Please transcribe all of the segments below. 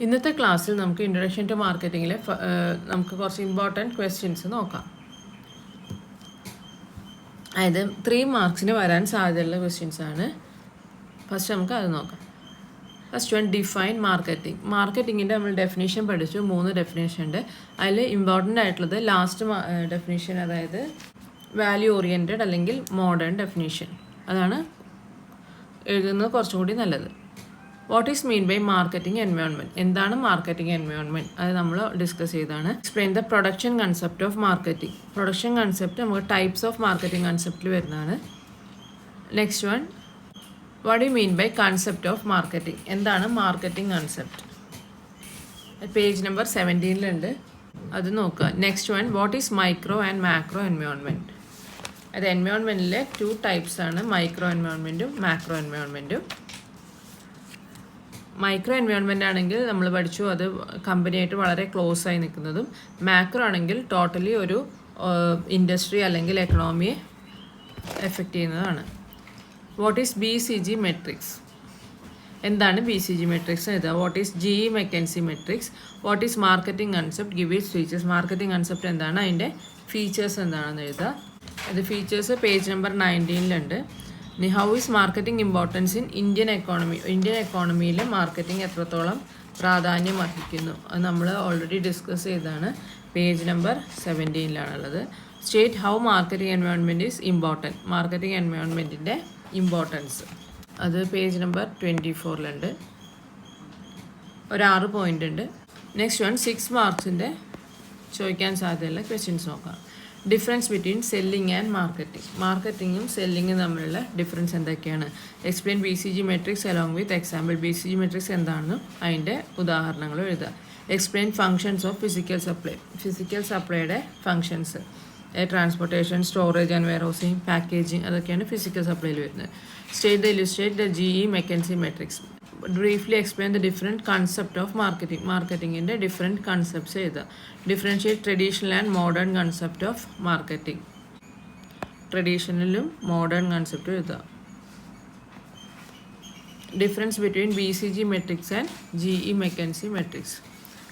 ഇന്നത്തെ ക്ലാസ്സിൽ നമുക്ക് ഇൻട്രൊഡക്ഷൻ ടു മാർക്കറ്റിങ്ങിലെ നമുക്ക് കുറച്ച് ഇമ്പോർട്ടൻറ്റ് ക്വസ്റ്റ്യൻസ് നോക്കാം. അതായത് 3 മാർക്സിന് വരാൻ സാധ്യതയുള്ള ക്വസ്റ്റ്യൻസ് ആണ്. ഫസ്റ്റ് നമുക്ക് അത് നോക്കാം. First one, define marketing. മാർക്കറ്റിങ്ങിൻ്റെ നമ്മൾ ഡെഫിനേഷൻ പഠിച്ചു. 3 ഡെഫിനേഷൻ ഉണ്ട്. അതിൽ ഇമ്പോർട്ടൻ്റ് ആയിട്ടുള്ളത് ലാസ്റ്റ് ഡെഫിനേഷൻ, അതായത് വാല്യൂ ഓറിയൻറ്റഡ് അല്ലെങ്കിൽ മോഡേൺ ഡെഫിനേഷൻ. അതാണ് എഴുതുന്നത് കുറച്ചും കൂടി നല്ലത്. What is mean by marketing environment? എന്താണ് മാർക്കറ്റിംഗ് എൻവയോൺമെൻറ്റ്? അത് നമ്മൾ ഡിസ്കസ് ചെയ്താണ്. Explain the production concept of marketing. Production concept നമുക്ക് ടൈപ്സ് ഓഫ് മാർക്കറ്റിംഗ് കൺസെപ്റ്റിൽ വരുന്നതാണ്. Next one, what you mean by concept of marketing? എന്താണ് മാർക്കറ്റിംഗ് കൺസെപ്റ്റ്? പേജ് നമ്പർ 17 അത് നോക്കുക. Next one, what is micro and macro environment? അത് എൻവയോൺമെൻറ്റിലെ 2 types ആണ്, micro എൻവയോൺമെൻറ്റും macro എൻവയോൺമെൻറ്റും. Micro environment ആണെങ്കിൽ നമ്മൾ പഠിച്ചു, അത് കമ്പനിയായിട്ട് വളരെ ക്ലോസ് ആയി നിൽക്കുന്നതും. മാക്രോ ആണെങ്കിൽ ടോട്ടലി ഒരു ഇൻഡസ്ട്രി അല്ലെങ്കിൽ എക്കണോമിയെ എഫക്റ്റ് ചെയ്യുന്നതാണ്. What is BCG matrix? എന്താണ് BCG മെട്രിക്സ് എഴുതുക. What is GE McKinsey matrix? What is marketing concept? Give its features. Marketing concept എന്താണ്, അതിൻ്റെ ഫീച്ചേഴ്സ് എന്താണെന്ന് എഴുതുക. അത് features page number 19 how is marketing importance in Indian economy? Indian എക്കോണമിയിൽ marketing എത്രത്തോളം പ്രാധാന്യം വഹിക്കുന്നു? അത് നമ്മൾ ഓൾറെഡി ഡിസ്കസ് ചെയ്തതാണ്. Page number 17 state how marketing environment is important. Marketing എൻവയോൺമെൻറ്റിൻ്റെ ഇമ്പോർട്ടൻസ് അത് പേജ് നമ്പർ 24 ഒരു 6 പോയിൻ്റ് ഉണ്ട്. നെക്സ്റ്റ് വൺ, 6 മാർക്സിൻ്റെ ചോദിക്കാൻ സാധ്യതയുള്ള ക്വസ്റ്റ്യൻസ് നോക്കാം. Difference between selling and marketing. മാർക്കറ്റിങ്ങും സെല്ലിങ്ങും തമ്മിലുള്ള ഡിഫറൻസ് എന്തൊക്കെയാണ്? Explain BCG matrix along with example. BCG matrix എന്താണെന്നും അതിൻ്റെ ഉദാഹരണങ്ങൾ എഴുതുക. Explain functions of physical supply. Physical സപ്ലൈയുടെ functions, transportation, storage and warehousing, packaging, അതൊക്കെയാണ് ഫിസിക്കൽ സപ്ലൈയിൽ വരുന്നത്. State the illustrate the GE McKinsey matrix. Briefly explain the different concept of marketing. മാർക്കറ്റിങ്ങിൻ്റെ different concepts എഴുതുക. Differentiate traditional and modern concept of marketing. ട്രഡീഷണലും modern കൺസെപ്റ്റും എഴുതുക. Difference between BCG matrix and GE McKinsey matrix,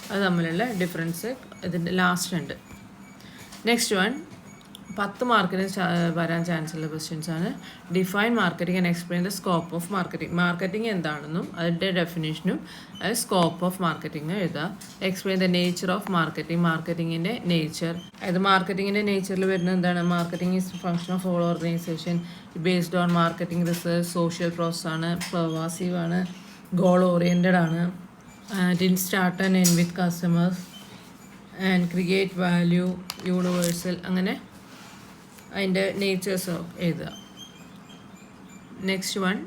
അത് തമ്മിലുള്ള difference ഇതിൻ്റെ last ഉണ്ട്. Next one, 10 മാർക്കിന് വരാൻ ചാൻസ് ഉള്ള ക്വസ്റ്റ്യൻസ് ആണ്. Define marketing and explain the scope of marketing. Marketing എന്താണെന്നും അതിൻ്റെ ഡെഫിനേഷനും അത് സ്കോപ്പ് ഓഫ് മാർക്കറ്റിംഗ് എഴുതുക. Explain the nature of marketing. മാർക്കറ്റിങ്ങിൻ്റെ നേച്ചർ, അതായത് മാർക്കറ്റിങ്ങിൻ്റെ നേച്ചറിൽ വരുന്നത് എന്താണ്? Marketing is function of all organisation based on marketing research. Social process ആണ്, പെർവാസീവ് ആണ്, ഗോൾ ഓറിയൻറ്റഡ് ആണ്, ഡിൻ start and end with customers and create value, universal, അങ്ങനെ അതിൻ്റെ നേച്ചേഴ്സ് എഴുതുക. Next one,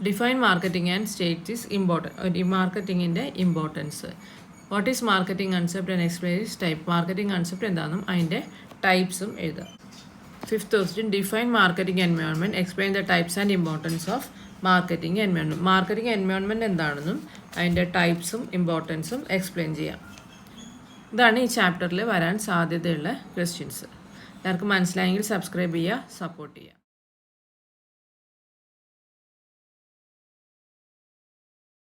define marketing and state is important. മാർക്കറ്റിങ്ങിൻ്റെ importance. What is marketing concept and explain type. Marketing concept എന്താണെന്നും അതിൻ്റെ ടൈപ്സും എഴുതുക. 5th question, define marketing environment. Explain the types and importance of marketing environment. Marketing environment എന്താണെന്നും അതിൻ്റെ ടൈപ്സും ഇമ്പോർട്ടൻസും explain ചെയ്യാം. ഇതാണ് ഈ ചാപ്റ്ററിൽ വരാൻ സാധ്യതയുള്ള ക്വസ്റ്റ്യൻസ്. എല്ലാവർക്കും മനസ്സിലായെങ്കിൽ സബ്സ്ക്രൈബ് ചെയ്യുക, സപ്പോർട്ട് ചെയ്യുക.